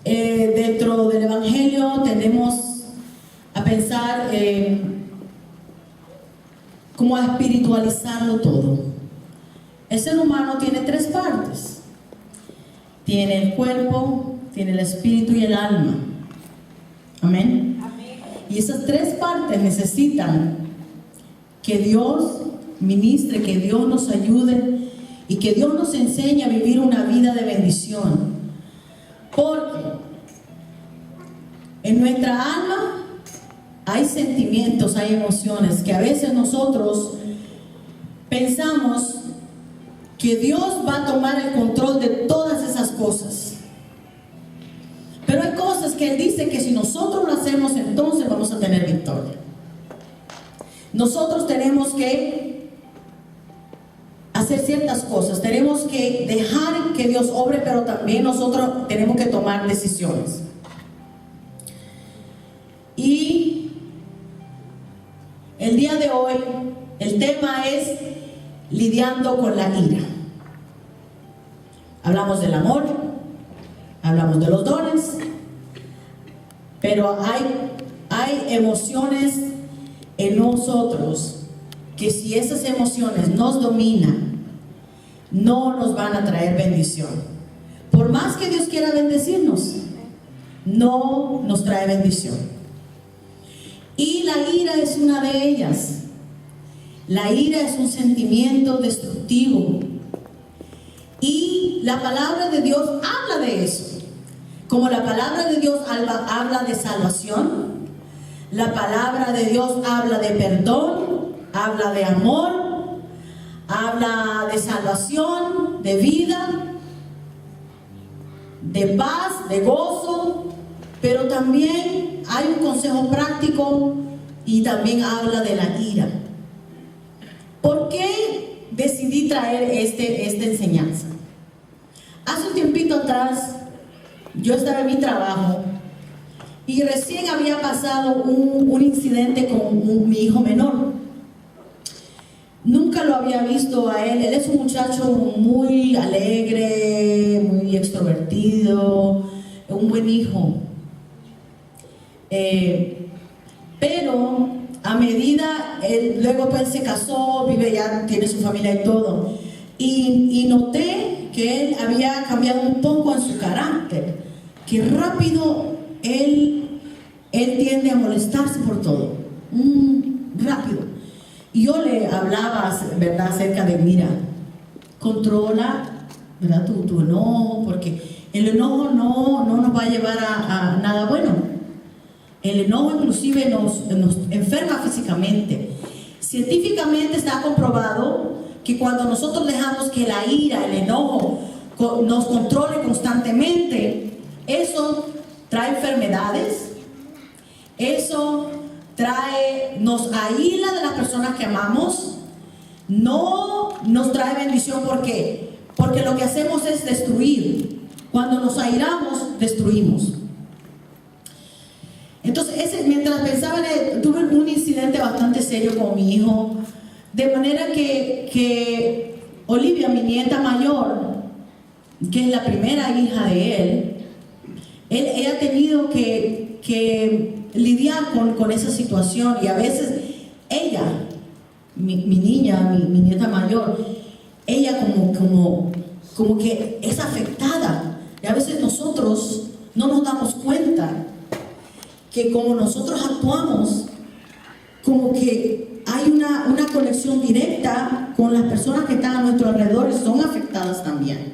dentro del Evangelio tendemos a pensar como a espiritualizarlo todo. El ser humano tiene tres partes: tiene el cuerpo, tiene el espíritu y el alma. Amén. Y esas tres partes necesitan que Dios ministre, que Dios nos ayude y que Dios nos enseñe a vivir una vida de bendición. Porque en nuestra alma hay sentimientos, hay emociones que a veces nosotros pensamos que Dios va a tomar el control de todas esas cosas. Pero hay cosas que Él dice que si nosotros lo hacemos, entonces vamos a tener victoria. Nosotros tenemos que hacer ciertas cosas, tenemos que dejar que Dios obre, pero también nosotros tenemos que tomar decisiones. Y el día de hoy, el tema es lidiando con la ira. Hablamos del amor, hablamos de los dones, pero hay emociones en nosotros que si esas emociones nos dominan, no nos van a traer bendición. Por más que Dios quiera bendecirnos, no nos trae bendición. Y la ira es una de ellas. La ira es un sentimiento destructivo. Y la palabra de Dios habla de eso. Como la palabra de Dios habla de salvación, la palabra de Dios habla de perdón, habla de amor, habla de salvación, de vida, de paz, de gozo, pero también hay un consejo práctico y también habla de la ira. ¿Por qué decidí traer esta enseñanza? Hace un tiempito atrás, yo estaba en mi trabajo y recién había pasado un incidente con mi hijo menor. Nunca lo había visto a él. Él es un muchacho muy alegre, muy extrovertido, un buen hijo. Pero a medida, él luego pues se casó, vive ya, tiene su familia y todo. Y noté que él había cambiado un poco en su carácter, que rápido él tiende a molestarse por todo, rápido. Y yo le hablaba, ¿verdad?, acerca de, mira, controla, ¿verdad?, tu enojo, porque el enojo no nos va a llevar a nada bueno. El enojo inclusive nos enferma físicamente. Científicamente está comprobado que cuando nosotros dejamos que la ira, el enojo nos controle constantemente, eso trae enfermedades, eso nos aísla de las personas que amamos, no nos trae bendición. porque lo que hacemos es destruir. Cuando nos airamos, destruimos. Entonces, mientras pensaba, tuve un incidente bastante serio con mi hijo, de manera que Olivia, mi nieta mayor, que es la primera hija de ella ha tenido que lidiar con esa situación. Y a veces ella, mi niña, mi nieta mayor, ella como que es afectada. Y a veces nosotros no nos damos cuenta que como nosotros actuamos, como que hay una conexión directa con las personas que están a nuestro alrededor y son afectadas también.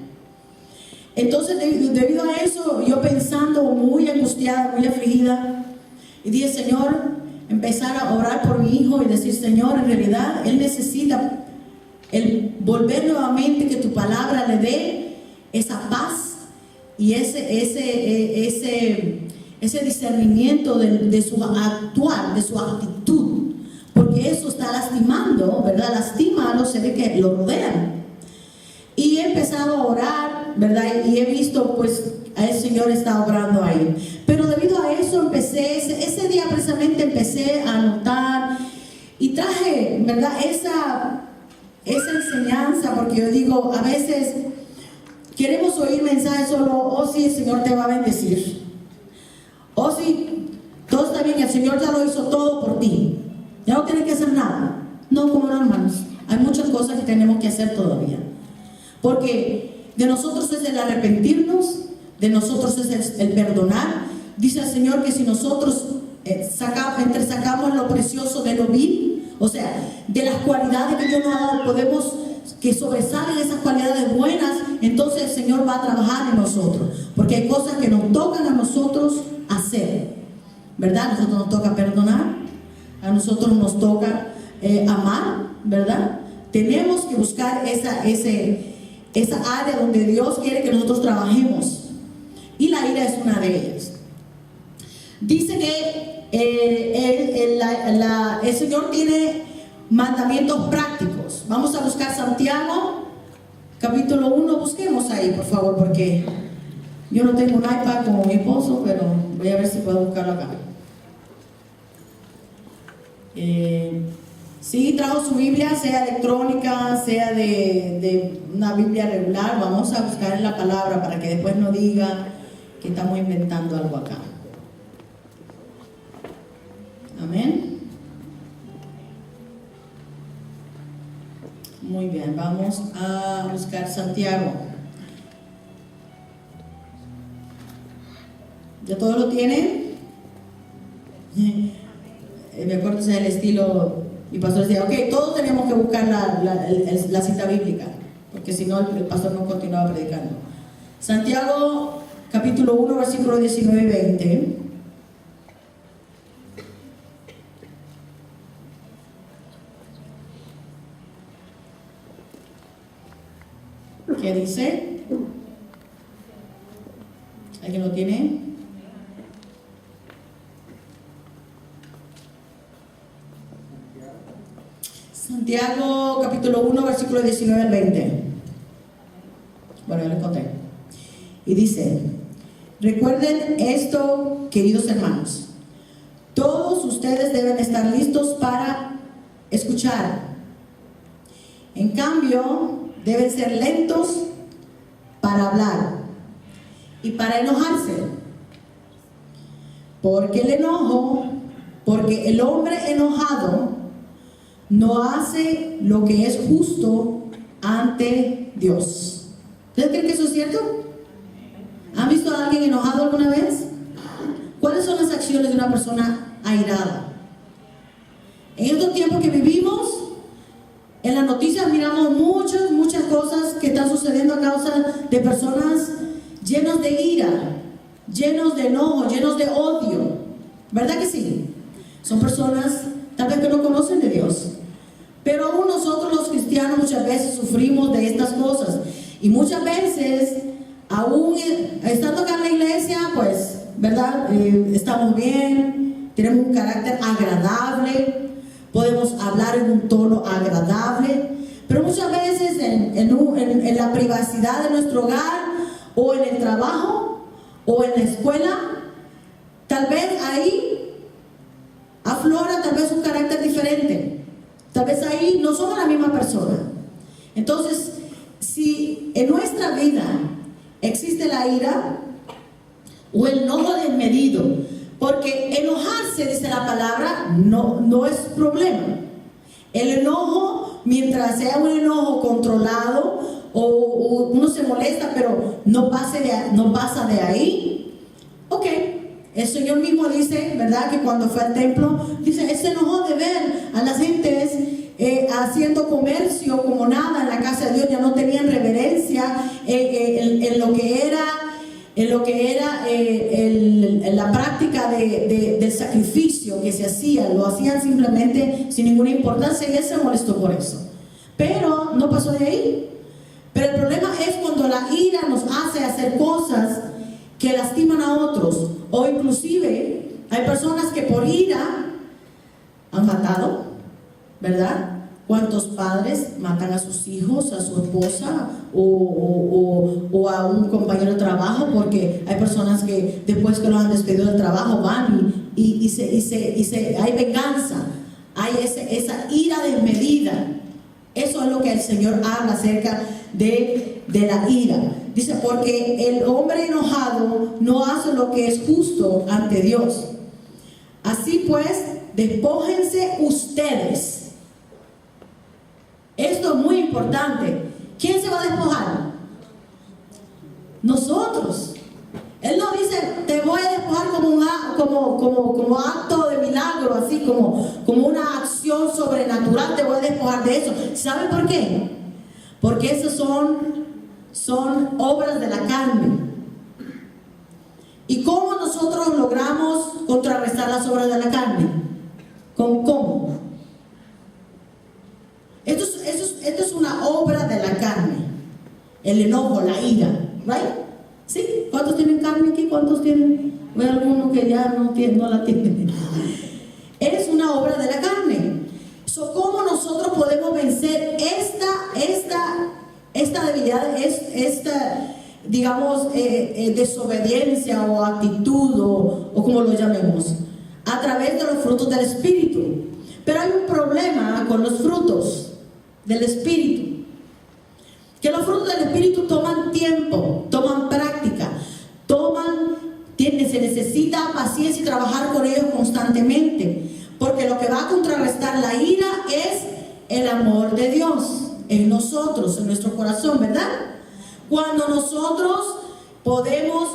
Entonces, debido a eso, yo pensando muy angustiada, muy afligida, y dije, Señor, empezar a orar por mi hijo y decir, Señor, en realidad él necesita el volver nuevamente, que tu palabra le dé esa paz y ese discernimiento de su actuar, de su actitud, porque eso está lastimando, ¿verdad? Lastima a los seres que lo rodean. Y he empezado a orar, ¿verdad? Y he visto, pues, el Señor está obrando ahí. Pero debido a eso ese día precisamente empecé a anotar y traje, ¿verdad?, esa enseñanza, porque yo digo, a veces queremos oír mensajes solo, oh sí, el Señor te va a bendecir. Oh sí, todo está bien, el Señor ya lo hizo todo por ti. Ya no tienes que hacer nada. No, como no, hermanos. Hay muchas cosas que tenemos que hacer todavía. Porque de nosotros es el arrepentirnos, de nosotros es el perdonar. Dice el Señor que si nosotros sacamos lo precioso de lo vil, o sea, de las cualidades que Dios nos ha dado, podemos que sobresalen esas cualidades buenas, entonces el Señor va a trabajar en nosotros, porque hay cosas que nos tocan a nosotros hacer, ¿verdad? A nosotros nos toca perdonar, a nosotros nos toca amar, ¿verdad? Tenemos que buscar esa área donde Dios quiere que nosotros trabajemos, y la ira es una de ellas. Dice que el Señor tiene mandamientos prácticos. Vamos a buscar Santiago, capítulo 1, busquemos ahí, por favor, porque yo no tengo un iPad como mi esposo, pero voy a ver si puedo buscarlo acá. Si trajo su Biblia, sea electrónica, sea de una Biblia regular, vamos a buscar en la palabra para que después no diga que estamos inventando algo acá. Amén. Muy bien, vamos a buscar Santiago. ¿Ya todos lo tienen? Me acuerdo que es el estilo, mi pastor decía, ok, todos tenemos que buscar la cita bíblica, porque si no el pastor no continuaba predicando. Santiago capítulo 1, versículos 19 y 20. ¿Qué dice? ¿Alguien lo tiene? Santiago capítulo 1, versículo 19 al 20. Bueno, ya les conté. Y dice: recuerden esto, queridos hermanos, todos ustedes deben estar listos para escuchar. En cambio, deben ser lentos para hablar y para enojarse, porque el hombre enojado no hace lo que es justo ante Dios. ¿Ustedes creen que eso es cierto? ¿Han visto a alguien enojado alguna vez? ¿Cuáles son las acciones de una persona airada? En estos tiempos que vivimos, en las noticias miramos muchas cosas que están sucediendo a causa de personas llenas de ira, llenos de enojo, llenos de odio. ¿Verdad que sí? Son personas tal vez que no conocen de Dios. Pero aún nosotros los cristianos muchas veces sufrimos de estas cosas. Y muchas veces, aún estando acá en la iglesia, pues, ¿verdad? Estamos bien, tenemos un carácter agradable, podemos hablar en un tono agradable, pero muchas veces en la privacidad de nuestro hogar, o en el trabajo, o en la escuela, tal vez ahí aflora tal vez un carácter diferente. Tal vez ahí no somos la misma persona. Entonces, si en nuestra vida existe la ira o el enojo desmedido, porque enojarse, dice la palabra, no es problema. El enojo, mientras sea un enojo controlado, o uno se molesta pero no pasa de ahí, ok. El Señor mismo dice, ¿verdad?, que cuando fue al templo, dice, Él se enojó de ver a las gentes haciendo comercio como nada en la casa de Dios. Ya no tenían reverencia en lo que era la práctica del sacrificio que se hacía. Lo hacían simplemente sin ninguna importancia, y Él se molestó por eso. Pero no pasó de ahí. Pero el problema es cuando la ira nos hace hacer cosas que lastiman a otros, o inclusive hay personas que por ira han matado, ¿verdad? ¿Cuántos padres matan a sus hijos, a su esposa o a un compañero de trabajo? Porque hay personas que después que los han despedido del trabajo van y hay venganza, hay esa ira desmedida. Eso es lo que el Señor habla acerca de la ira. Dice, porque el hombre enojado no hace lo que es justo ante Dios. Así pues, despójense ustedes. Esto es muy importante. ¿Quién se va a despojar? Nosotros. Él no dice, te voy a despojar como acto de milagro, así como una acción sobrenatural, te voy a despojar de eso. ¿Sabe por qué? Porque esas son obras de la carne. ¿Y cómo nosotros logramos contrarrestar las obras de la carne? ¿Cómo? Esto es una obra de la carne. El enojo, la ira, ¿right? ¿Sí? ¿Cuántos tienen carne aquí? ¿Cuántos tienen? Hay algunos que ya no la tienen. Es una obra de la carne. ¿Cómo nosotros podemos vencer esta debilidad, digamos, desobediencia o actitud o como lo llamemos? A través de los frutos del Espíritu. Pero hay un problema con los frutos del Espíritu. Que los frutos del Espíritu toman tiempo, toman práctica, se necesita paciencia y trabajar con ellos constantemente, porque lo que va a contrarrestar la ira es el amor de Dios en nosotros, en nuestro corazón, ¿verdad? Cuando nosotros podemos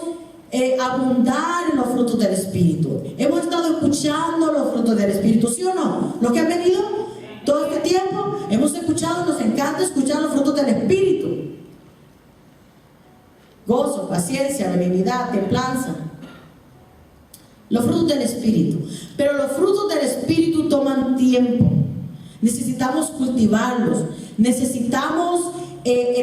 abundar en los frutos del Espíritu. Hemos estado escuchando los frutos del Espíritu, ¿sí o no? Los que han venido todo este tiempo, hemos escuchado, nos encanta escuchar los frutos del Espíritu. Gozo, paciencia, benignidad, templanza. Los frutos del Espíritu. Pero los frutos del Espíritu toman tiempo. Necesitamos cultivarlos. Necesitamos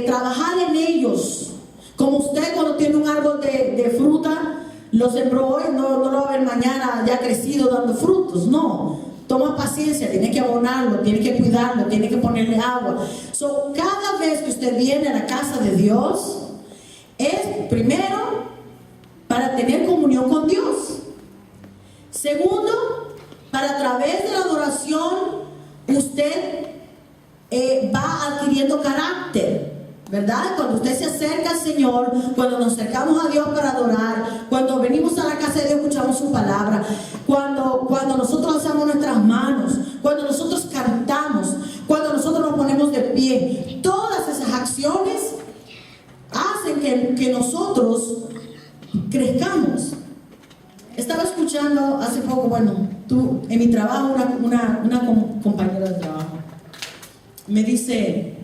trabajar en ellos. Como usted cuando tiene un árbol de fruta, lo sembró hoy, no lo va a ver mañana ya crecido dando frutos. No. Toma paciencia, tiene que abonarlo, tiene que cuidarlo, tiene que ponerle agua. Cada vez que usted viene a la casa de Dios, es primero para tener comunión con Dios. Segundo, para a través de la adoración usted va adquiriendo carácter, ¿verdad? Cuando usted se acerca al Señor, cuando nos acercamos a Dios para adorar, cuando venimos a la casa de Dios, escuchamos su palabra, cuando nosotros alzamos nuestras manos, cuando nosotros cantamos, cuando nosotros nos ponemos de pie, todas esas acciones hacen que nosotros crezcamos. Estaba escuchando hace poco, en mi trabajo, una compañera de trabajo me dice,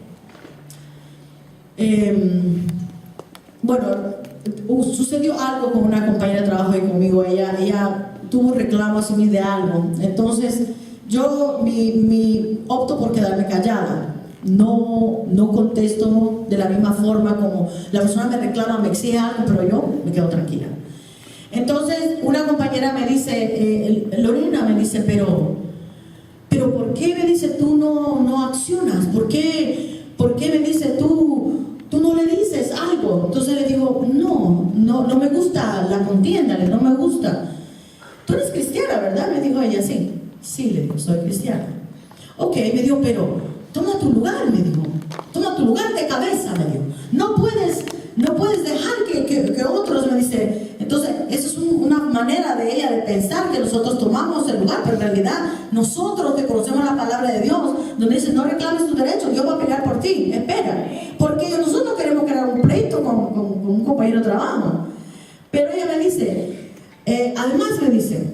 sucedió algo con una compañera de trabajo y conmigo. Ella tuvo un reclamo así de algo. Entonces yo opto por quedarme callada. No contesto de la misma forma como la persona me reclama, me exige algo, pero yo me quedo tranquila. Entonces una compañera me dice, Lorena me dice, pero ¿por qué me dice tú no accionas? ¿Por qué me dice tú no le dices algo? Entonces le digo, no me gusta la contienda, no me gusta. Tú eres cristiana, ¿verdad? Me dijo ella, sí, le digo, soy cristiana. Ok, me dijo, pero toma tu lugar, me dijo, toma tu lugar de cabeza, me dijo. No puedes dejar que otros, me dice. Entonces, eso es una manera de ella de pensar que nosotros tomamos el lugar, pero en realidad nosotros que conocemos la palabra de Dios, donde dice, no reclames tus derechos, Dios va a pelear por ti, espera. Porque nosotros queremos crear un pleito con un compañero de trabajo. Pero ella me dice, además me dice,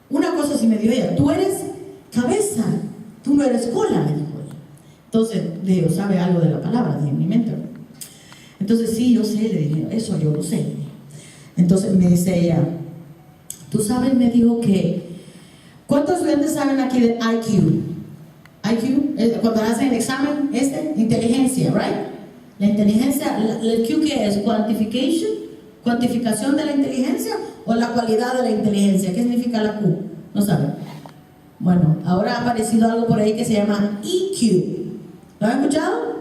una cosa sí me dijo ella, tú eres cabeza, tú no eres cola, me dijo ella. Entonces, le digo, ¿sabe algo de la palabra? Dije, mi mentor. Entonces, sí, yo sé, le dije, eso yo lo sé. Entonces me dice ella, tú sabes, me dijo que, ¿cuántos estudiantes saben aquí de IQ? IQ, cuando hacen el examen, inteligencia, right? La inteligencia, el Q, ¿qué es? Cuantificación de la inteligencia o la cualidad de la inteligencia. ¿Qué significa la Q? No saben. Bueno, ahora ha aparecido algo por ahí que se llama EQ. ¿Lo han escuchado?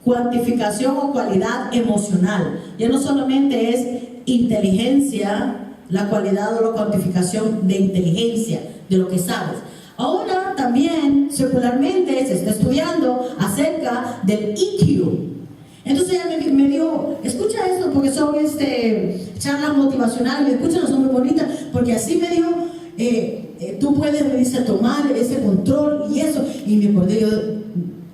Cuantificación o cualidad emocional. Ya no solamente es inteligencia, la cualidad o la cuantificación de inteligencia, de lo que sabes. Ahora también también secularmente se está estudiando acerca del EQ. Entonces ella me dijo, escucha esto porque son charlas motivacionales, me escuchan, son muy bonitas, porque así me dijo, tú puedes, me dice, tomar ese control y eso. Y me acordé, yo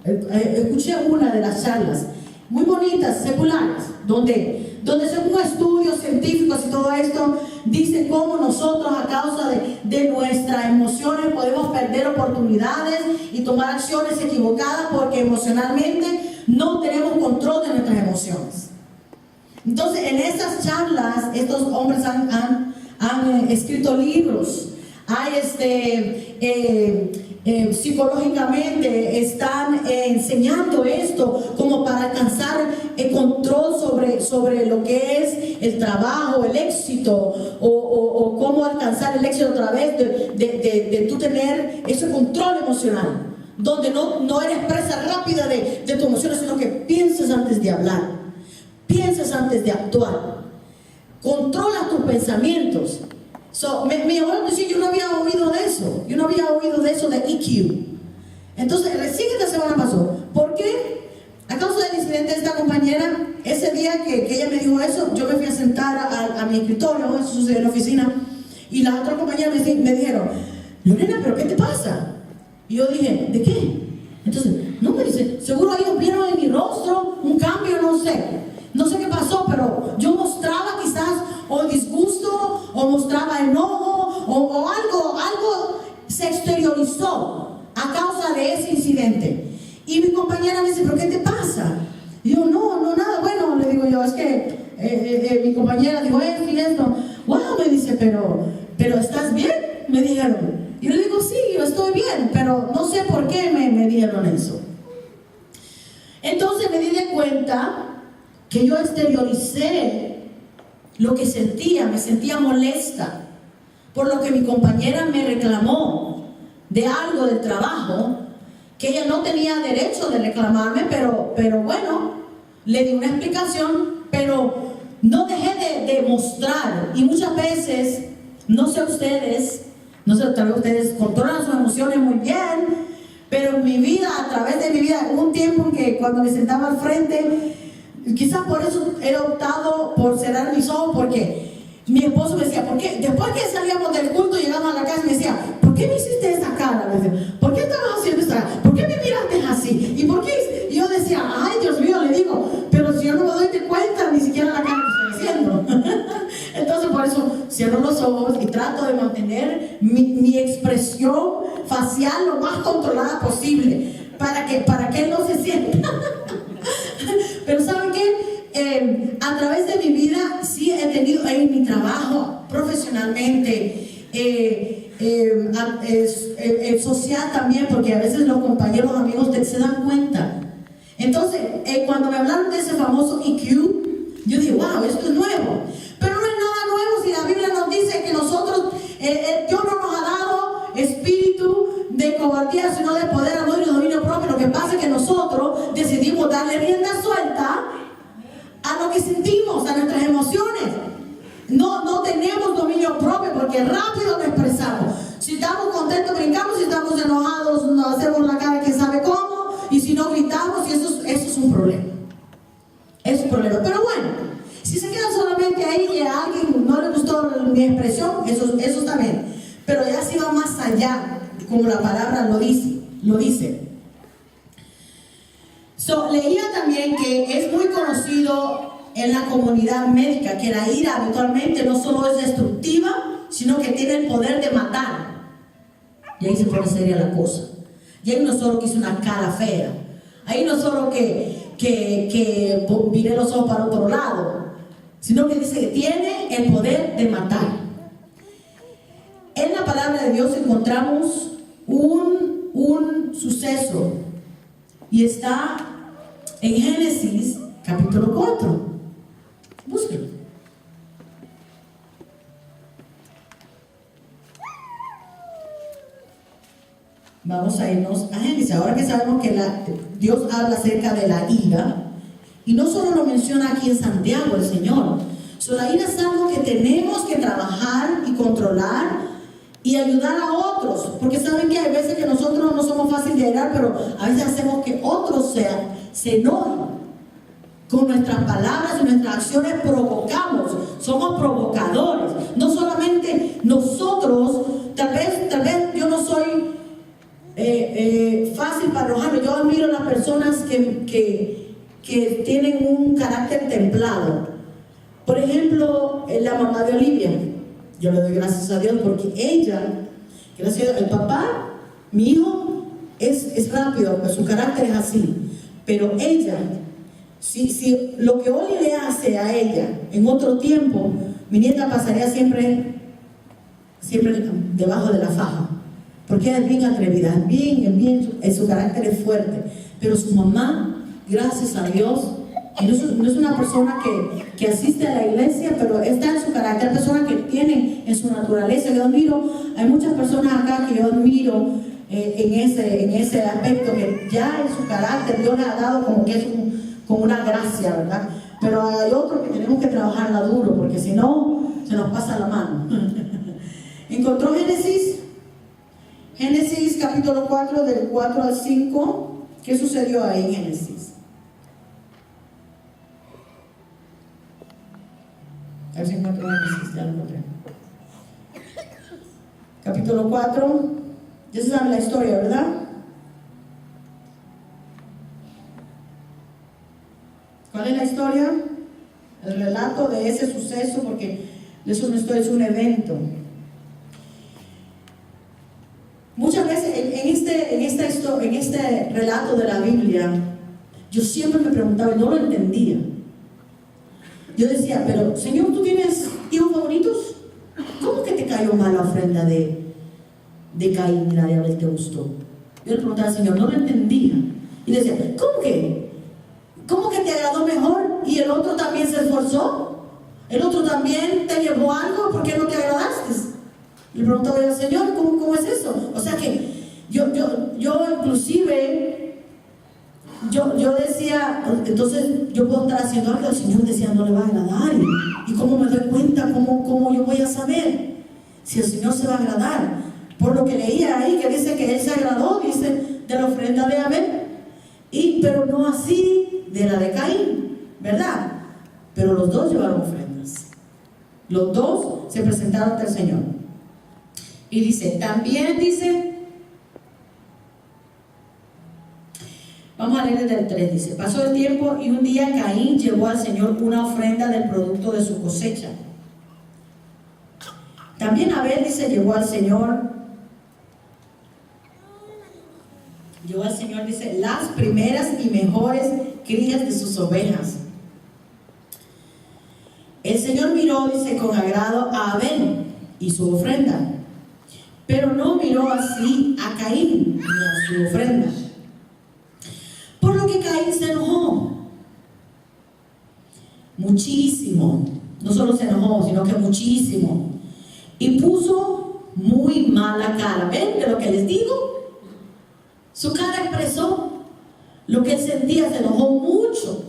escuché una de las charlas muy bonitas, seculares, donde según estudios científicos y todo esto, dice cómo nosotros a causa de nuestras emociones podemos perder oportunidades y tomar acciones equivocadas porque emocionalmente no tenemos control de nuestras emociones. Entonces, en estas charlas, estos hombres han escrito libros, psicológicamente están enseñando esto como para alcanzar el control sobre lo que es el trabajo, el éxito, o cómo alcanzar el éxito a través de tú tener ese control emocional, donde no eres presa rápida de tus emociones, sino que pienses antes de hablar, pienses antes de actuar, controla tus pensamientos. Me llamó la atención, yo no había oído de eso, de EQ. Entonces, recién esta semana pasó. ¿Por qué? A causa del incidente de esta compañera, ese día que ella me dijo eso, yo me fui a sentar a mi escritorio, eso sucedió en la oficina, y las otras compañeras me dijeron, Lorena, ¿pero qué te pasa? Y yo dije, ¿de qué? Entonces, no, me dice, seguro ellos vieron en mi rostro un cambio, no sé qué pasó, pero yo mostraba quizás o disgusto, o mostraba enojo, o algo se exteriorizó a causa de ese incidente. Y mi compañera me dice, ¿pero qué te pasa? Y yo, no, nada, bueno, le digo yo, es que mi compañera dijo esto y esto. Wow, me dice, pero ¿estás bien? Me dijeron. Y yo le digo, sí, yo estoy bien, pero no sé por qué me dijeron eso. Entonces me di de cuenta que yo exterioricé lo que sentía, me sentía molesta por lo que mi compañera me reclamó de algo del trabajo, que ella no tenía derecho de reclamarme, pero bueno, le di una explicación, pero no dejé de mostrar. Y muchas veces, no sé, tal vez ustedes controlan sus emociones muy bien, pero en mi vida, a través de mi vida, hubo un tiempo en que cuando me sentaba al frente, quizás por eso he optado por cerrar mis ojos, porque mi esposo me decía, ¿por qué? Después que salíamos del culto, llegamos a la casa y me decía, ¿por qué me hiciste esa cara? Me decía, ¿por qué estabas haciendo esa cara? ¿Por qué me miraste así? ¿Y por qué? Y yo decía, ay, Dios mío, le digo, pero si yo no me doy cuenta ni siquiera la cara que estoy haciendo. Entonces por eso cierro los ojos y trato de mantener mi expresión facial lo más controlada posible, para que él no se sienta. Pero ¿saben qué? A través de mi vida sí he tenido en mi trabajo profesionalmente, social también, porque a veces los compañeros amigos se dan cuenta. Entonces, cuando me hablaron de ese famoso EQ, yo dije, wow, esto es nuevo. Pero no es nada nuevo si la Biblia nos dice que nosotros, Dios no nos ha dado espíritu de cobardía, sino de poder, amor y dominio propio. Lo que pasa es que nosotros decidimos darle rienda suelta a lo que sentimos, a nuestras emociones. No tenemos dominio propio porque rápido lo expresamos. Si estamos contentos, brincamos; si estamos enojados, nos hacemos la cara que sabe cómo; y si no, gritamos, y eso es un problema. Es un problema. Pero bueno, si se quedan solamente ahí y a alguien no le gustó mi expresión, eso está bien. Pero ya si va más allá, como la palabra lo dice. Leía también que es muy conocido en la comunidad médica que la ira habitualmente no solo es destructiva, sino que tiene el poder de matar. Y ahí se pone seria la cosa. Y ahí no solo que hizo una cara fea, ahí no solo que miré los ojos para otro lado, sino que dice que tiene el poder de matar. En la palabra de Dios encontramos un suceso, y está en Génesis capítulo 4. Búsquelo. Vamos a irnos a Génesis. Ahora que sabemos que Dios habla acerca de la ira, y no solo lo menciona aquí en Santiago el Señor. La ira es algo que tenemos que trabajar y controlar y ayudar a otros, porque saben que hay veces que nosotros no somos fáciles de ayudar, pero a veces hacemos que otros se enojen. Con nuestras palabras y nuestras acciones provocamos, somos provocadores. No solamente nosotros, tal vez yo no soy fácil para enojarme. Yo admiro a las personas que tienen un carácter templado. Por ejemplo, la mamá de Olivia. Yo le doy gracias a Dios porque ella, gracias a Dios, el papá, mi hijo, es rápido, pues su carácter es así. Pero ella, si lo que Oli le hace a ella en otro tiempo, mi nieta pasaría siempre debajo de la faja. Porque ella es bien atrevida, su carácter es fuerte. Pero su mamá, gracias a Dios, no es una persona que asiste a la iglesia, pero está en su carácter, persona que tiene en su naturaleza. Yo admiro, hay muchas personas acá que yo admiro en ese aspecto, que ya en su carácter Dios le ha dado como que es como una gracia, ¿verdad? Pero hay otros que tenemos que trabajarla duro, porque si no, se nos pasa la mano. ¿Encontró Génesis capítulo 4, del 4 al 5? ¿Qué sucedió ahí en Génesis? A ver si encuentro Génesis, ya lo encontré. Capítulo 4, ya se sabe la historia, ¿verdad? ¿Cuál es la historia? El relato de ese suceso, porque eso no es un evento. Muchas veces en este relato de la Biblia, yo siempre me preguntaba y no lo entendía. Yo decía, pero Señor, ¿tú tienes hijos favoritos? ¿Cómo que te cayó mal la ofrenda de Caín y la de Abel te gustó? Yo le preguntaba al Señor, no lo entendía. Y decía, ¿cómo que te agradó mejor y el otro también se esforzó? ¿El otro también te llevó algo? ¿Por qué no te agradaste? Le preguntaba al Señor, ¿cómo es eso? O sea que yo inclusive, yo decía, entonces yo puedo estar haciendo algo, el Señor decía, no le va a agradar. ¿Y cómo me doy cuenta? ¿Cómo yo voy a saber si el Señor se va a agradar? Por lo que leía ahí, que dice que Él se agradó, dice, de la ofrenda de Abel, pero no así de la de Caín, ¿verdad? Pero los dos llevaron ofrendas. Los dos se presentaron ante el Señor. Y dice, también dice, vamos a leer desde el 3, dice, pasó el tiempo y un día Caín llevó al Señor una ofrenda del producto de su cosecha. También Abel, dice, llevó al Señor, dice, las primeras y mejores crías de sus ovejas. El Señor miró, dice, con agrado a Abel y su ofrenda, pero no miró así a Caín ni a su ofrenda. Por lo que Caín se enojó muchísimo. No solo se enojó, sino que muchísimo. Y puso muy mala cara. ¿Ven de lo que les digo? Su cara expresó lo que él sentía. Se enojó mucho.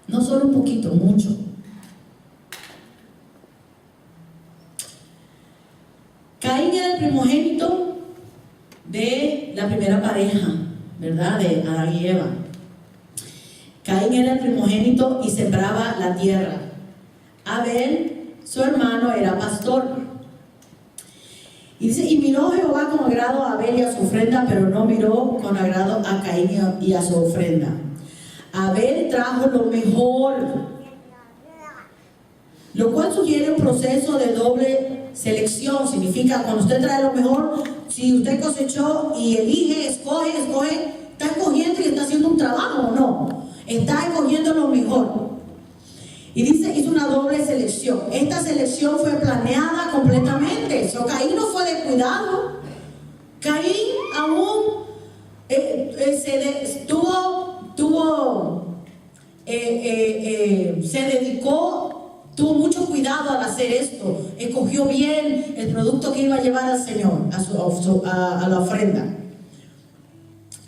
No solo un poquito, mucho. Caín era el primogénito de la primera pareja, ¿verdad? De Adán y Eva. Caín era el primogénito y sembraba la tierra. Abel, su hermano, era pastor. Y dice, y miró Jehová con agrado a Abel y a su ofrenda, pero no miró con agrado a Caín y a su ofrenda. Abel trajo lo mejor, lo cual sugiere un proceso de doble selección. Significa, cuando usted trae lo mejor, si usted cosechó y elige, escoge, ¿está escogiendo y está haciendo un trabajo o no? Está escogiendo lo mejor. Y dice, hizo una doble selección. Esta selección fue planeada completamente. Caín no fue descuidado. Caín aún se dedicó, tuvo mucho cuidado al hacer esto. Escogió bien el producto que iba a llevar al Señor, a la ofrenda.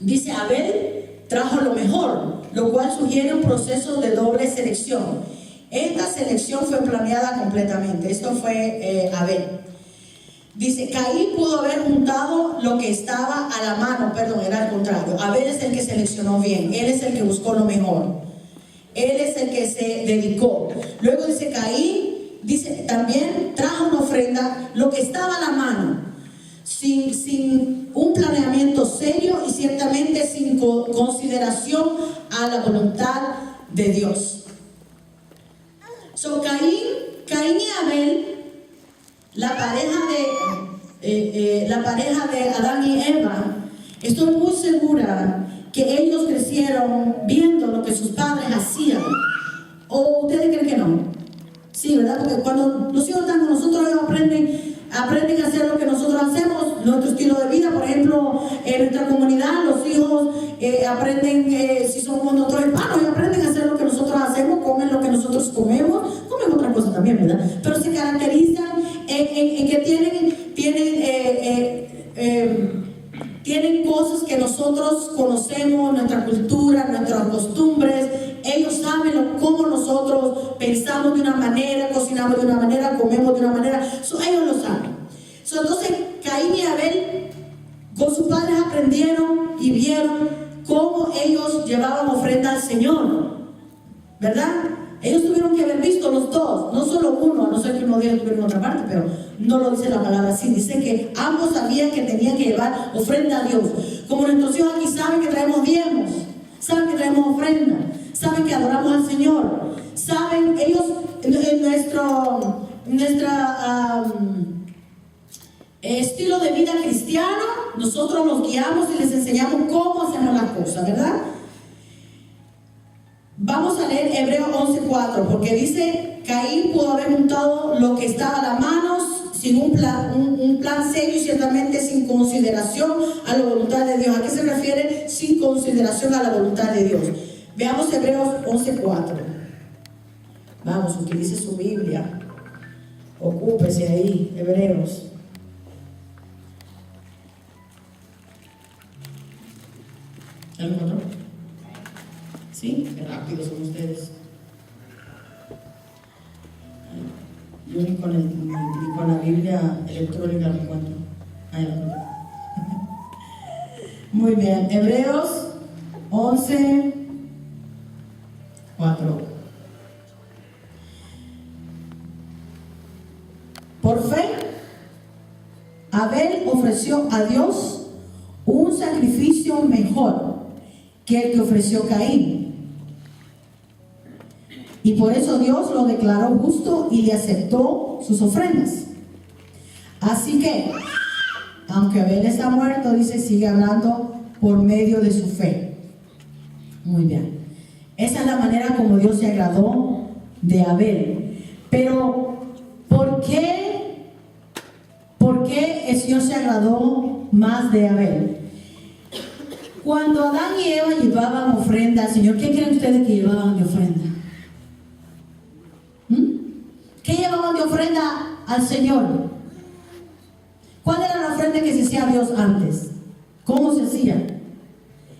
Dice, Abel trajo lo mejor, lo cual sugiere un proceso de doble selección. Esta selección fue planeada completamente. Esto fue Abel. Dice, Caín pudo haber juntado lo que estaba a la mano, perdón, era al contrario. Abel es el que seleccionó bien, él es el que buscó lo mejor, él es el que se dedicó. Luego dice Caín, dice también trajo una ofrenda, lo que estaba a la mano, sin un planeamiento serio y ciertamente sin consideración a la voluntad de Dios. So Caín y Abel, la pareja de Adán y Eva, estoy muy segura que ellos crecieron viendo lo que sus padres hacían. ¿O ustedes creen que no? Sí, ¿verdad? Porque cuando los hijos están con nosotros, ellos aprenden a hacer lo que nosotros hacemos, nuestro estilo de vida. Por ejemplo, en nuestra comunidad, los hijos aprenden, si somos nosotros hermanos, ellos aprenden a hacer lo que nosotros hacemos, comen lo que nosotros comemos, comen otra cosa también, ¿verdad? Pero se caracterizan en que tienen cosas que nosotros conocemos, nuestra cultura, nuestras costumbres. Ellos saben cómo nosotros pensamos de una manera, cocinamos de una manera, comemos de una manera. Ellos lo saben. Entonces, Caín y Abel con sus padres aprendieron y vieron cómo ellos llevaban ofrenda al Señor, ¿verdad? Ellos tuvieron que haber visto los dos, no solo uno, a no ser que uno de ellos estuviera en otra parte, pero no lo dice la palabra así. Dice que ambos sabían que tenían que llevar ofrenda a Dios. Como nuestros hijos aquí saben que traemos diezmos, saben que traemos ofrenda, saben que adoramos al Señor, saben ellos en nuestro estilo de vida cristiano, nosotros los guiamos y les enseñamos cómo hacemos las cosas, ¿verdad? Vamos a leer Hebreos 11:4, porque dice, Caín pudo haber juntado lo que estaba a las manos sin un plan serio y ciertamente sin consideración a la voluntad de Dios. ¿A qué se refiere sin consideración a la voluntad de Dios? Veamos Hebreos 11:4. Vamos, utilice su Biblia, ocúpese ahí, Hebreos. ¿Algún otro? ¿Sí? Qué rápidos son ustedes. Yo ni con la Biblia electrónica lo encuentro. Ahí lo encuentro. Muy bien. Hebreos 11:4. Por fe, Abel ofreció a Dios un sacrificio mejor que el que ofreció Caín. Y por eso Dios lo declaró justo y le aceptó sus ofrendas. Así que, aunque Abel está muerto, dice, sigue hablando por medio de su fe. Muy bien. Esa es la manera como Dios se agradó de Abel. Pero, ¿por qué el Señor se agradó más de Abel? Cuando Adán y Eva llevaban ofrenda al Señor, ¿qué creen ustedes que llevaban de ofrenda? ¿Qué llevaban de ofrenda al Señor? ¿Cuál era la ofrenda que se hacía a Dios antes? ¿Cómo se hacía?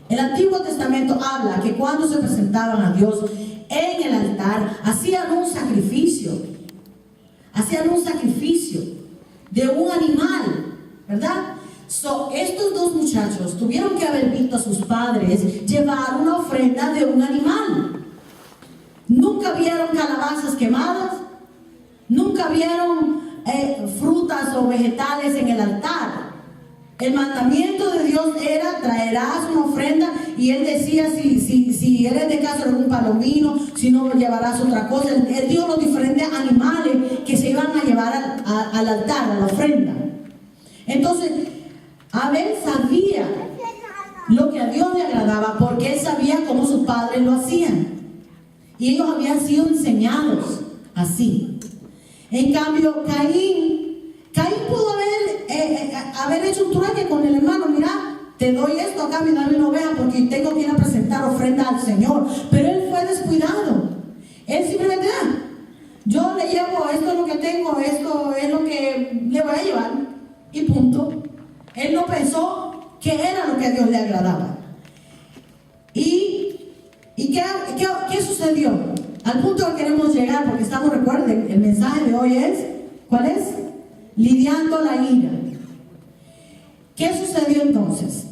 El Antiguo Testamento habla que cuando se presentaban a Dios en el altar, hacían un sacrificio de un animal, ¿verdad? Estos dos muchachos tuvieron que haber visto a sus padres llevar una ofrenda de un animal. Nunca vieron calabazas quemadas, nunca vieron frutas o vegetales en el altar. El mandamiento de Dios era: traerás una ofrenda, y él decía, si eres de caso algún palomino, si no llevarás otra cosa. Él dio los diferentes animales que se iban a llevar al altar, a la ofrenda. Entonces Abel sabía lo que a Dios le agradaba, porque él sabía cómo sus padres lo hacían, y ellos habían sido enseñados así. En cambio, Caín pudo haber hecho un trueque con el hermano. Mira, te doy esto acá, me dame una oveja porque tengo que ir a presentar ofrenda al Señor. Pero él fue descuidado. Él simplemente, yo le llevo, esto es lo que tengo, esto es lo que le voy a llevar, y punto. Él no pensó que era lo que a Dios le agradaba. ¿Y qué sucedió? Al punto que queremos llegar, porque recuerden, el mensaje de hoy es, ¿cuál es? lidiando la ira. ¿Qué sucedió entonces?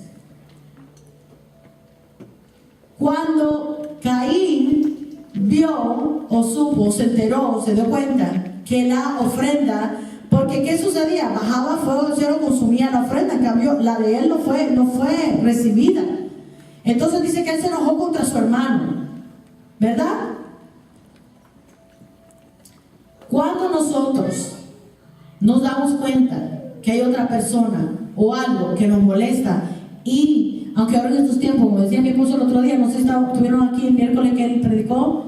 Cuando Caín vio o supo, se enteró, se dio cuenta que la ofrenda, porque ¿qué sucedía? Bajaba fuego del cielo, consumía la ofrenda, en cambio la de él no fue recibida. Entonces dice que él se enojó contra su hermano, ¿verdad? Cuando nosotros nos damos cuenta que hay otra persona o algo que nos molesta, y aunque ahora en estos tiempos, como decía mi esposo el otro día, no sé si estuvieron aquí el miércoles que él predicó,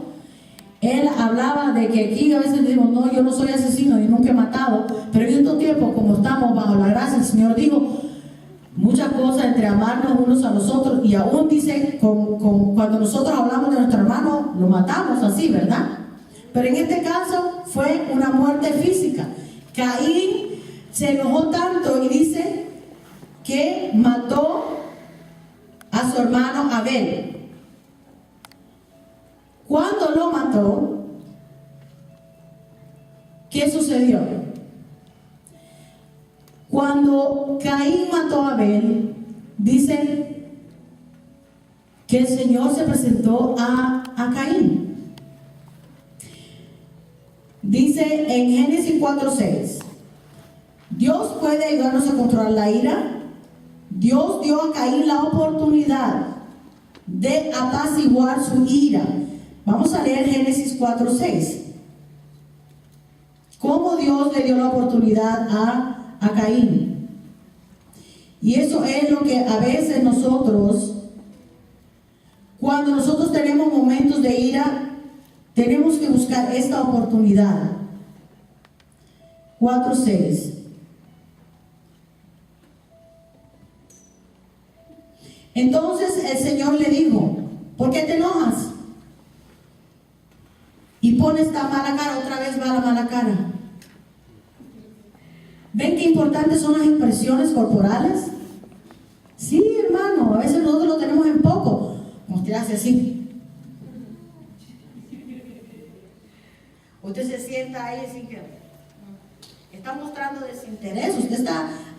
él hablaba de que aquí a veces digo, no, yo no soy asesino y nunca he matado, pero en estos tiempos, como estamos bajo la gracia, el Señor dijo muchas cosas entre amarnos unos a los otros, y aún dice, cuando nosotros hablamos de nuestro hermano, lo matamos así, ¿verdad? Pero en este caso fue una muerte física. Caín se enojó tanto y dice que mató a su hermano Abel. Cuando lo mató, ¿qué sucedió? Cuando Caín mató a Abel, dice que el Señor se presentó a Caín. Dice en Génesis 4:6, Dios puede ayudarnos a controlar la ira. Dios dio a Caín la oportunidad de apaciguar su ira. Vamos a leer Génesis 4:6. Cómo Dios le dio la oportunidad a Caín. Y eso es lo que a veces nosotros, cuando nosotros tenemos momentos de ira, tenemos que buscar esta oportunidad. 4:6. Entonces el Señor le dijo, ¿por qué te enojas? Y pone esta mala cara, otra vez va la mala cara. ¿Ven qué importantes son las expresiones corporales? Sí, hermano, a veces nosotros lo tenemos en poco. Como usted hace así. Usted se sienta ahí sin que está mostrando desinterés.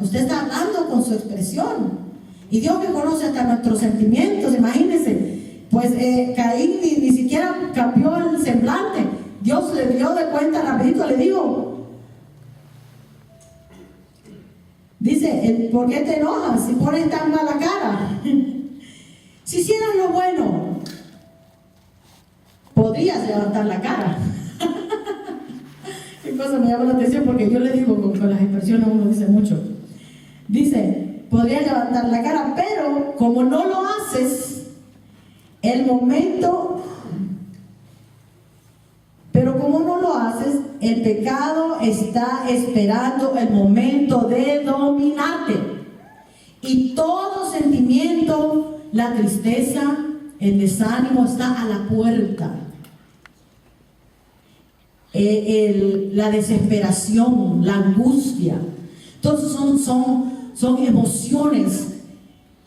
Usted está hablando con su expresión. Y Dios que conoce hasta nuestros sentimientos, imagínense. Pues Caín ni siquiera cambió el semblante. Dios se dio de cuenta rapidito, le digo. Dice, ¿por qué te enojas si pones tan mala cara? Si hicieras lo bueno, podrías levantar la cara. Qué cosa me llama la atención, porque yo le digo con las expresiones uno dice mucho. Dice, podrías levantar la cara, pero como no lo haces, el pecado está esperando el momento de dominarte. Y todo sentimiento, la tristeza, el desánimo está a la puerta. La desesperación, la angustia. Entonces son emociones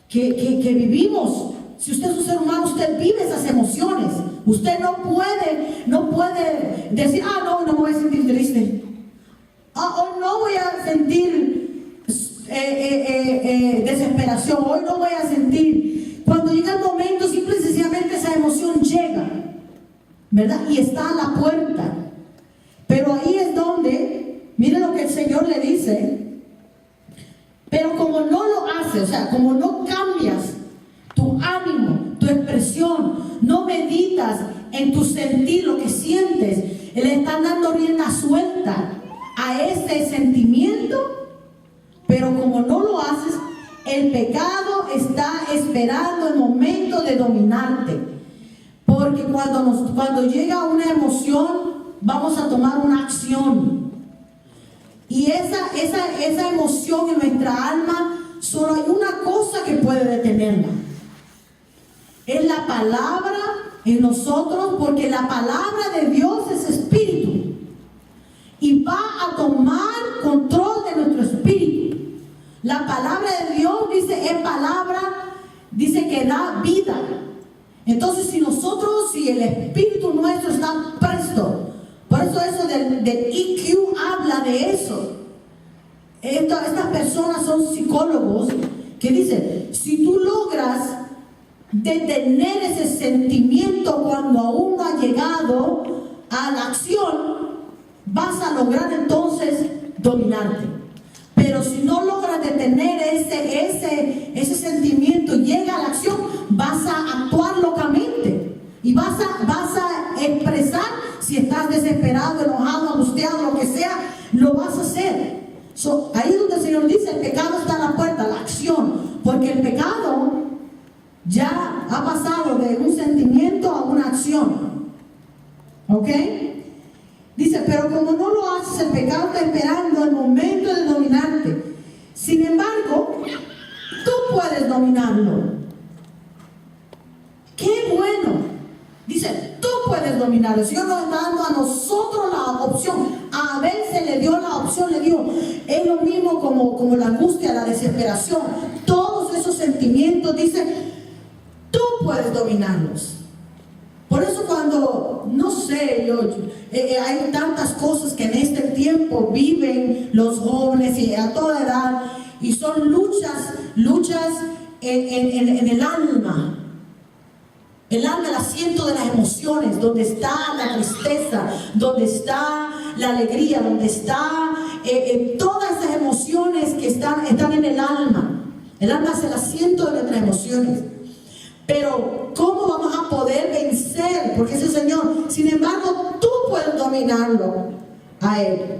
que vivimos. Si usted es un ser humano, usted vive esas emociones. Usted no puede decir, no me voy a sentir triste. Hoy no voy a sentir desesperación. Hoy no voy a sentir. Cuando llega el momento, simple y sencillamente esa emoción llega, ¿verdad? Y está a la puerta. Pero ahí es donde, mire lo que el Señor le dice. Pero como no lo haces, o sea, como no cambias tu ánimo, tu expresión, no meditas en tu sentir, lo que sientes, le están dando rienda suelta a ese sentimiento, pero como no lo haces, el pecado está esperando el momento de dominarte. Porque cuando llega una emoción, vamos a tomar una acción. Y esa emoción en nuestra alma, solo hay una cosa que puede detenerla. Es la palabra en nosotros, porque la palabra de Dios es espíritu. Y va a tomar control de nuestro espíritu. La palabra de Dios dice, es palabra, dice que da vida. Entonces si el espíritu nuestro está presto, por eso del EQ habla de eso. Estas personas son psicólogos que dicen, si tú logras detener ese sentimiento cuando aún no ha llegado a la acción, vas a lograr entonces dominarte. Pero si no logras detener ese sentimiento y llega a la acción, vas a actuar locamente y vas a expresar, si estás desesperado, enojado, angustiado, lo que sea, lo vas a hacer. Ahí donde el Señor dice, el pecado está a la puerta, la acción, porque el pecado ya ha pasado de un sentimiento a una acción. ¿Ok? Dice, pero como no lo haces, el pecado está esperando el momento de dominarte. Sin embargo, tú puedes dominarlo. ¡Qué bueno! Dice, tú puedes dominarlo. El Señor nos está dando a nosotros la opción. A Abel se le dio la opción, le dio. Es lo mismo como la angustia, la desesperación. Todos esos sentimientos, dice, tú puedes dominarlos. Por eso cuando, no sé, hay tantas cosas que en este tiempo viven los jóvenes y a toda edad, y son luchas en el alma. El alma, el asiento de las emociones, donde está la tristeza, donde está la alegría, donde está todas esas emociones que están en el alma. El alma es el asiento de nuestras emociones. Pero ¿cómo vamos a poder vencer? Porque ese Señor, sin embargo, tú puedes dominarlo a Él.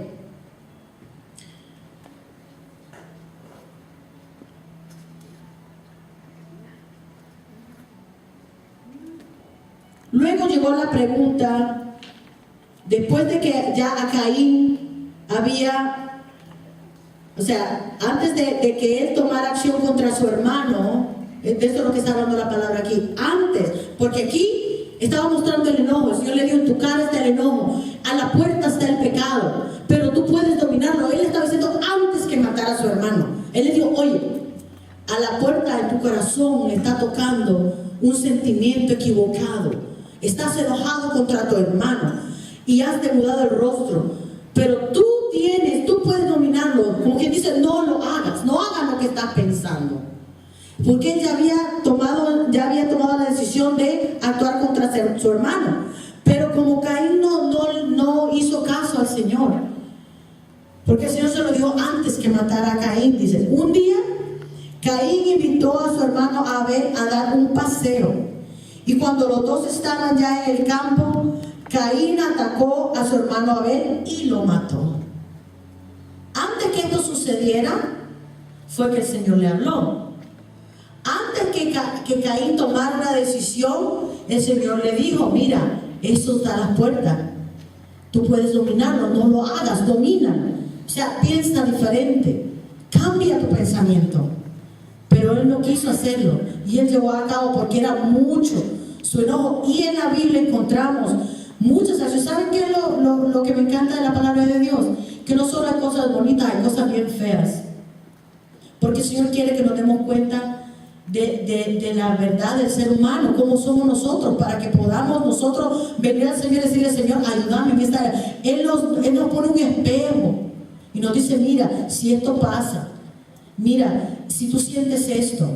Luego llegó la pregunta, después de que ya a Caín había, o sea, antes de que él tomara acción contra su hermano, de eso es lo que está hablando la palabra aquí, antes, porque aquí estaba mostrando el enojo, el Señor le dio, en tu cara está el enojo, a la puerta está el pecado, pero tú puedes dominarlo. Él estaba diciendo antes que matara a su hermano. Él le dijo, oye, a la puerta de tu corazón está tocando un sentimiento equivocado. Estás enojado contra tu hermano y has demudado el rostro, pero tú puedes dominarlo. Como quien dice, no lo hagas, no hagas lo que estás pensando, porque él ya había tomado la decisión de actuar contra su hermano. Pero como Caín no hizo caso al Señor, porque el Señor se lo dijo antes que matara a Caín. Dice, un día Caín invitó a su hermano Abel a dar un paseo. Y cuando los dos estaban ya en el campo, Caín atacó a su hermano Abel y lo mató. Antes que esto sucediera, fue que el Señor le habló. Antes que Caín tomara una decisión, el Señor le dijo, mira, eso está a la puerta. Tú puedes dominarlo, no lo hagas, domina. O sea, piensa diferente, cambia tu pensamiento. Pero él no quiso hacerlo y él llevó a cabo porque era mucho su enojo. Y en la Biblia encontramos muchas acciones. ¿Saben qué es lo que me encanta de la palabra de Dios? Que no solo hay cosas bonitas, hay cosas bien feas. Porque el Señor quiere que nos demos cuenta de la verdad del ser humano, cómo somos nosotros, para que podamos nosotros venir al Señor y decirle, Señor, ayúdame en esta área. Él nos pone un espejo y nos dice, mira, si esto pasa, mira, si tú sientes esto,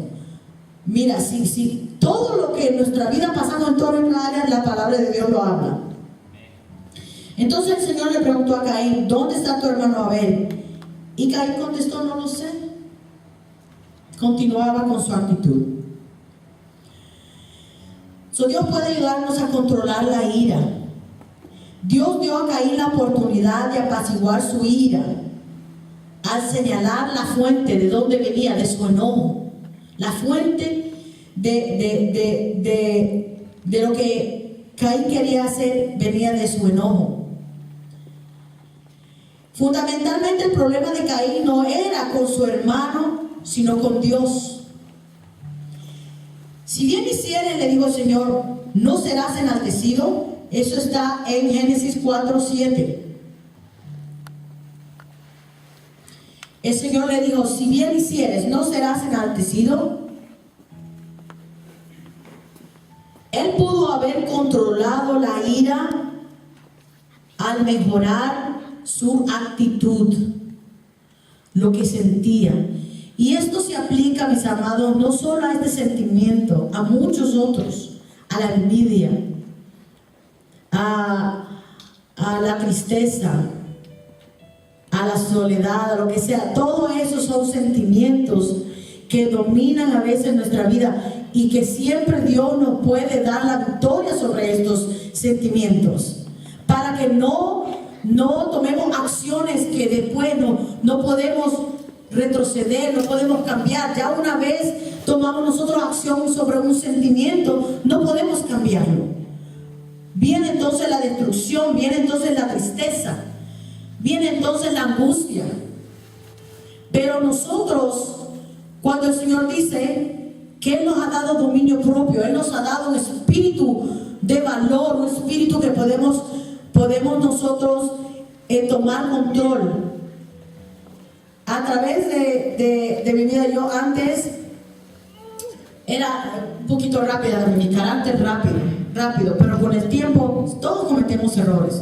mira, si todo lo que en nuestra vida pasando en toda nuestra área, la palabra de Dios lo habla. Entonces el Señor le preguntó a Caín, ¿dónde está tu hermano Abel? Y Caín contestó, no lo sé. Continuaba con su actitud. Dios puede ayudarnos a controlar la ira. Dios dio a Caín la oportunidad de apaciguar su ira al señalar la fuente de donde venía, de su enojo. La fuente de lo que Caín quería hacer venía de su enojo. Fundamentalmente el problema de Caín no era con su hermano, sino con Dios. Si bien hicieres, le dijo el Señor, no serás enaltecido. Eso está en Génesis 4:7. El Señor le dijo, si bien hicieres, no serás enaltecido. Él pudo haber controlado la ira al mejorar su actitud, lo que sentía. Y esto se aplica, mis amados, no solo a este sentimiento, a muchos otros, a la envidia, a la tristeza, a la soledad, a lo que sea. Todos esos son sentimientos que dominan a veces nuestra vida y que siempre Dios nos puede dar la victoria sobre estos sentimientos, para que no tomemos acciones que después no podemos retroceder, no podemos cambiar. Ya una vez tomamos nosotros acción sobre un sentimiento, no podemos cambiarlo. Viene entonces la destrucción, viene entonces la tristeza, viene entonces la angustia. Pero nosotros, cuando el Señor dice que Él nos ha dado dominio propio, Él nos ha dado un espíritu de valor, un espíritu que podemos nosotros tomar control. A través de mi vida, yo antes era un poquito rápida, mi carácter rápido, pero con el tiempo todos cometemos errores.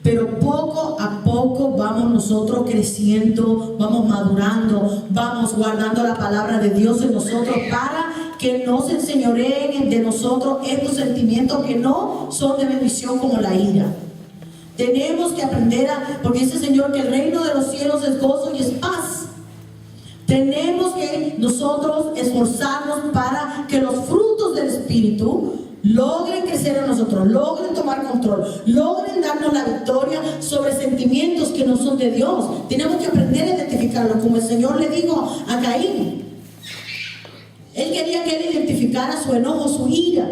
Pero poco a poco vamos nosotros creciendo, vamos madurando, vamos guardando la palabra de Dios en nosotros para que no se enseñoreen de nosotros estos sentimientos que no son de bendición, como la ira. Tenemos que aprender porque dice el Señor que el reino de los cielos es gozo y es paz. Tenemos que nosotros esforzarnos para que los frutos del Espíritu logren crecer en nosotros, logren tomar control, logren darnos la victoria sobre sentimientos que no son de Dios. Tenemos que aprender a identificarlos, como el Señor le dijo a Caín. Él quería que él identificara su enojo, su ira,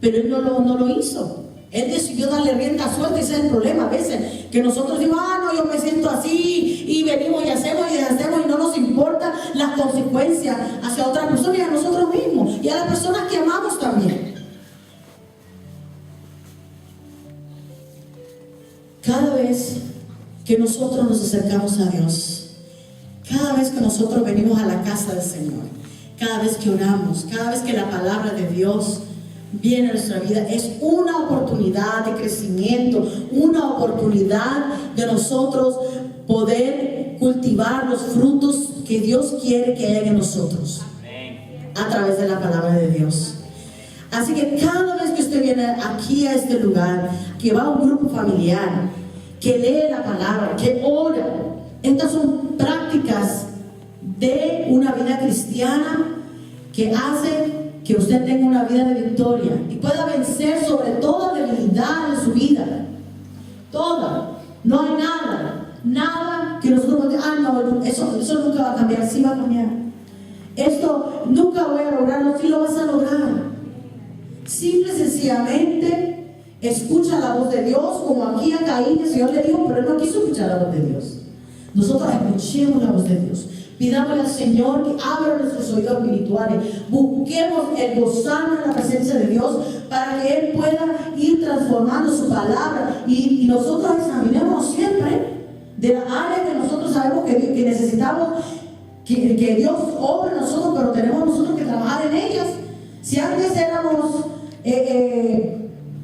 pero él no lo hizo. Él decidió darle rienda suelta. Ese es el problema a veces, que nosotros decimos, no, yo me siento así, y venimos y hacemos y no nos importa las consecuencias hacia otras personas y a nosotros mismos y a las personas que amamos también. Cada vez que nosotros nos acercamos a Dios, cada vez que nosotros venimos a la casa del Señor, cada vez que oramos, cada vez que la palabra de Dios viene a nuestra vida, es una oportunidad de crecimiento, una oportunidad de nosotros poder cultivar los frutos que Dios quiere que haya en nosotros a través de la palabra de Dios. Así que cada vez que usted viene aquí a este lugar, que va a un grupo familiar, que lee la palabra, que ora, estas son prácticas de una vida cristiana que hacen que usted tenga una vida de victoria y pueda vencer sobre toda debilidad en su vida. Toda. No hay nada que nosotros no, eso nunca va a cambiar. Sí va a cambiar. Esto nunca voy a lograrlo. Sí lo vas a lograr. Simple y sencillamente escucha la voz de Dios, como aquí a Caín el Señor le dijo, pero él no quiso escuchar la voz de Dios. Nosotros escuchemos la voz de Dios. Pidámosle al Señor que abra nuestros oídos espirituales. Busquemos el gozarnos en la presencia de Dios para que Él pueda ir transformando su palabra. Y nosotros examinemos siempre de las áreas que nosotros sabemos que necesitamos que Dios obre en nosotros, pero tenemos nosotros que trabajar en ellas. Si antes éramos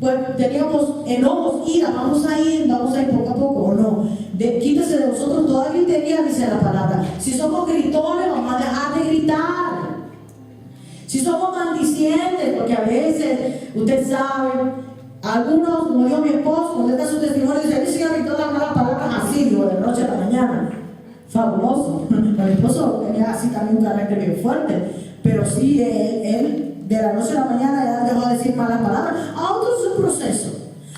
pues teníamos enojos, ira, vamos a ir poco a poco, ¿o no? Quítese de nosotros toda gritería, dice la palabra. Si somos gritones, vamos a dejar de gritar. Si somos maldicientes, porque a veces, usted sabe, algunos, como dijo mi esposo, cuando está su testimonio, dice, él sí gritó las malas palabras así, digo, de noche a la mañana. Fabuloso. Mi esposo tenía así también un carácter bien fuerte, pero sí, él de la noche a la mañana ya dejó de decir malas palabras. A otros es un proceso.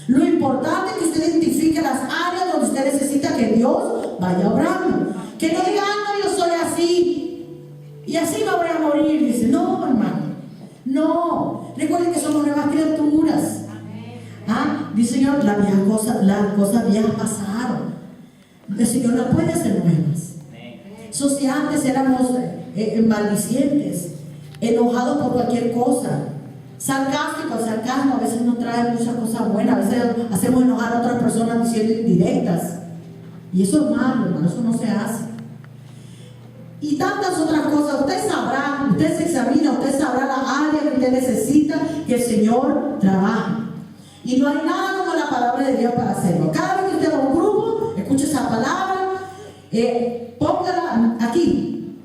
Lo importante es que usted identifique las áreas donde usted necesita que Dios vaya obrando. Que no diga, no, yo soy así y así me voy a morir. Dice, no, hermano, no. Recuerden que somos nuevas criaturas. Dice el Señor, las cosas viejas pasaron. El Señor las puede hacer nuevas. Si antes éramos maldicientes, enojados por cualquier cosa, sarcástico. El sarcasmo a veces no trae muchas cosas buenas. A veces hacemos enojar a otras personas diciendo indirectas, y eso es malo, hermano, eso no se hace. Y tantas otras cosas. Usted sabrá, usted se examina, usted sabrá la área que usted necesita que el Señor trabaje. Y no hay nada como la palabra de Dios para hacerlo. Cada vez que usted va a un grupo, escuche esa palabra, póngala, aquí,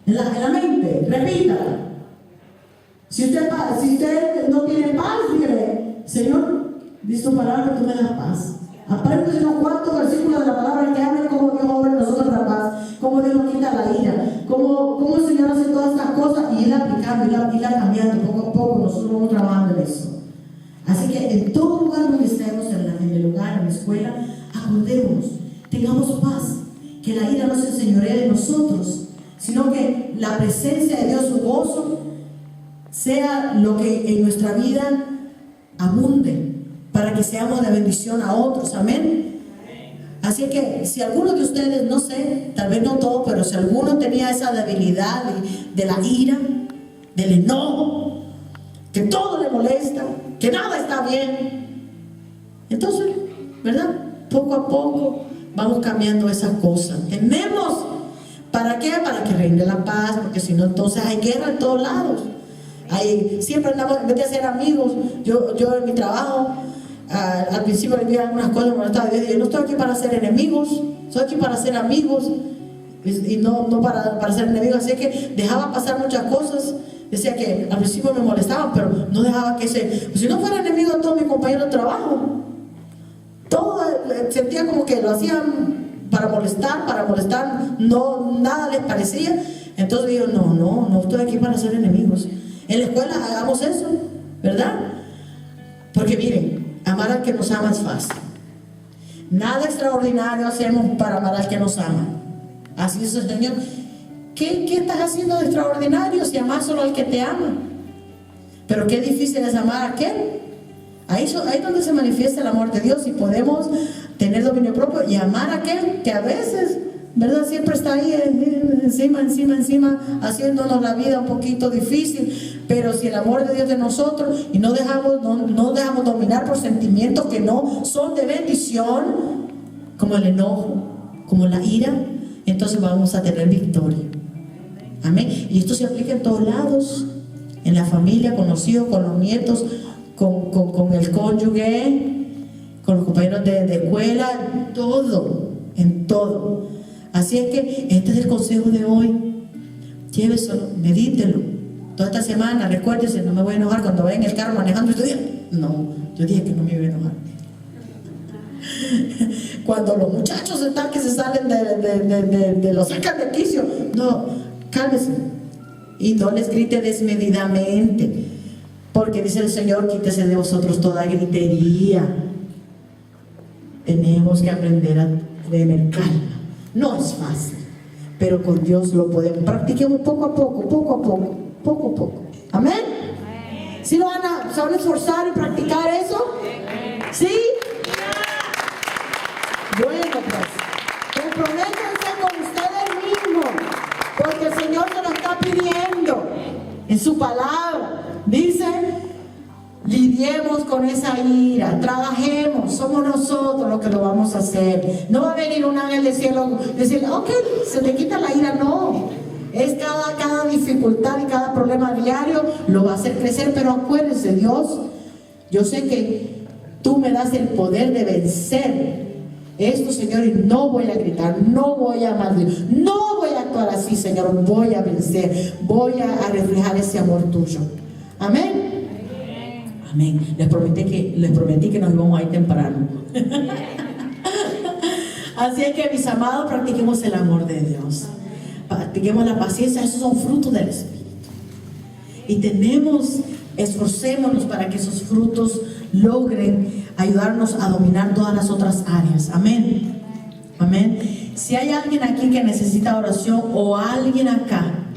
en la mente, repítala. Si usted no tiene paz, dígale: Señor, dice tu palabra que tú me das paz. Aparte de unos cuantos versículos de la palabra que hablan cómo Dios obra en nosotros la paz, cómo Dios nos quita la ira, cómo el Señor hace todas estas cosas y irla aplicando, irla cambiando poco a poco. Nosotros vamos trabajando en eso. Así que en todo lugar donde estemos, en el hogar, en la escuela, acordémonos, tengamos paz, que la ira no se enseñoree de nosotros, sino que la presencia de Dios, su gozo, sea lo que en nuestra vida abunde, para que seamos de bendición a otros. Amén. Así que si alguno de ustedes, no sé, tal vez no todo, pero si alguno tenía esa debilidad de la ira, del enojo, que todo le molesta, que nada está bien, entonces, ¿verdad? Poco a poco vamos cambiando esas cosas. Tenemos, ¿para qué? Para que reine la paz, porque si no, entonces hay guerra en todos lados. Siempre andamos, en vez de hacer amigos, yo en mi trabajo, al principio le digo algunas cosas, yo no estoy aquí para hacer enemigos, estoy aquí para hacer amigos, y no para ser enemigos. Así que dejaba pasar muchas cosas. Decía que al principio me molestaban, pero no dejaba que si no fuera enemigo de todos mis compañeros de trabajo, todo sentía como que lo hacían para molestar, no, nada les parecía. Entonces digo, no estoy aquí para ser enemigos. En la escuela hagamos eso, ¿verdad? Porque miren, amar al que nos ama es fácil. Nada extraordinario hacemos para amar al que nos ama. Así es el Señor. ¿Qué estás haciendo de extraordinario si amas solo al que te ama? Pero qué difícil es amar a aquel. Ahí es donde se manifiesta el amor de Dios, y podemos tener dominio propio y amar a aquel que a veces, ¿verdad?, siempre está ahí encima, haciéndonos la vida un poquito difícil. Pero si el amor de Dios de nosotros, y no dejamos dominar por sentimientos que no son de bendición, como el enojo, como la ira, entonces vamos a tener victoria. Amén. Y esto se aplica en todos lados, en la familia, con los hijos, con los nietos, con el cónyuge, con los compañeros de escuela, en todo. Así es que este es el consejo de hoy. Lléveselo, medítelo. Toda esta semana, recuérdese, no me voy a enojar cuando vaya en el carro manejando este día. No, yo dije que no me iba a enojar. Cuando los muchachos están que se salen de los sacan de quicio, no, cálmese y no les grite desmedidamente, porque dice el Señor: quítese de vosotros toda gritería. Tenemos que aprender a tener calma. No es fácil, pero con Dios lo podemos. Practiquemos poco a poco. Amén. ¿Sí se van a esforzar en practicar eso? ¿Sí? Bueno, pues comprométanse con ustedes mismos, porque el Señor se lo está pidiendo en su palabra. Dice: lidiemos con esa ira, trabajemos, somos nosotros los que lo vamos a hacer. No va a venir un ángel del cielo y decir: ok, se te quita la ira. No, es cada dificultad y cada problema diario lo va a hacer crecer. Pero acuérdense, Dios, yo sé que tú me das el poder de vencer esto, Señor, y no voy a gritar, no voy a maldición, no voy a actuar así, Señor. Voy a vencer, voy a reflejar ese amor tuyo. Amén. Amén. Les prometí que nos íbamos a ir temprano. Así es que, mis amados, practiquemos el amor de Dios, practiquemos la paciencia. Esos son frutos del Espíritu, y esforcémonos para que esos frutos logren ayudarnos a dominar todas las otras áreas. Amén. Amén. Si hay alguien aquí que necesita oración, o alguien acá